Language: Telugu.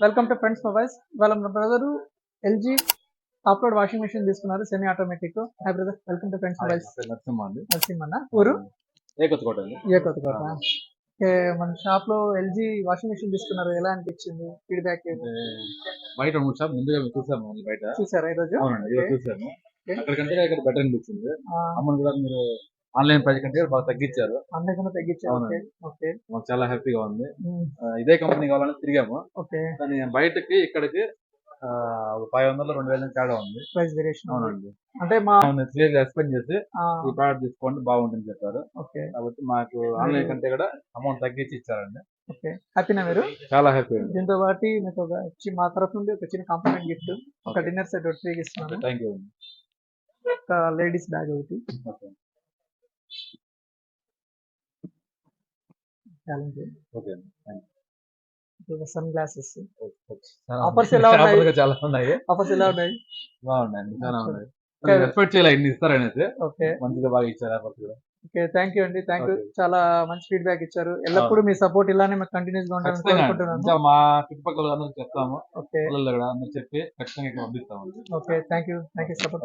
Welcome to Friends Mobiles. వాళ్ళ brother LG top load washing machine తీసుకున్నారు, semi automatic. Hi brother, welcome to Friends Mobiles. Narasimha అండి. నరసింహన్న ఊరు ఏ కొత్తకోట అండి. ఏ కొత్తకోట. మన షాప్ లో ఎల్జీ వాషింగ్ మెషిన్ తీసుకున్నారు, ఎలా అనిపించింది? ఫీడ్బ్యాక్ బయట మూడు షాప్ ముందుగా చూసాము, బయట చూసారా ఈ రోజు? అవునండి, ఈరోజు చూసాము. అక్కడికంటే ఇక్కడ బెటర్ అనిపించింది. అమ్మని కూడా మీరు ఆన్లైన్ ప్రైస్ కంటే బాగా తగ్గించారు. అందరికన్నా తగ్గించారు. ఓకే, మాకు చాలా హ్యాపీగా ఉంది. ఇదే కంపెనీ కావాలని తిరిగాము, కానీ బయటకి ఇక్కడికి 500 2000 తేడా ఉంది ప్రైస్ వేరియేషన్. అవునండి, అంటే మా క్లియర్ ఎక్స్ప్లెయిన్ చేసి ఈ ప్రోడక్ట్ తీసుకోండి బాగుంటుంది చెప్పారు. కాబట్టి మాకు ఆన్లైన్ కంటే కూడా అమౌంట్ తగ్గించి ఇచ్చారండి. ఓకే, హ్యాపీనా మీరు? చాలా హ్యాపీ. దీంతో పాటు మీకు ఒక మా తరఫు నుండి ఒక చిన్న కాంప్లిమెంట్ గిఫ్ట్, ఒక డిన్నర్ సెట్ ఒకటి ఫ్రీగా ఇస్తున్నాను. Thank you. ఒక లేడీస్ బ్యాగ్ ఒకటి. Okay, sunglasses. ఆఫర్స్ ఎలా ఉన్నాయి? చాలా ఉన్నాయి. ఆఫర్స్ ఎలా ఉన్నాయి? బాగున్నాయండి, చాలా ఉన్నాయి. ఎక్స్పెక్ట్ చేయాలి ఇన్ని ఇస్తారనేసి. ఓకే, మంచిగా బాగా ఇచ్చారు ఆఫర్స్ కూడా. ఓకే, థ్యాంక్ యూ అండి, థ్యాంక్ యూ. చాలా మంచి ఫీడ్బ్యాక్ ఇచ్చారు. ఎల్లప్పుడూ మీ సపోర్ట్ ఇలానే మాకు కంటిన్యూస్ గా ఉండాలని కోరుకుంటున్నాను. మా చుట్టుపక్కల అందరికి చెప్తాము, అందరికి చెప్పి ఖచ్చితంగా పంపిస్తాము. Okay, thank you support.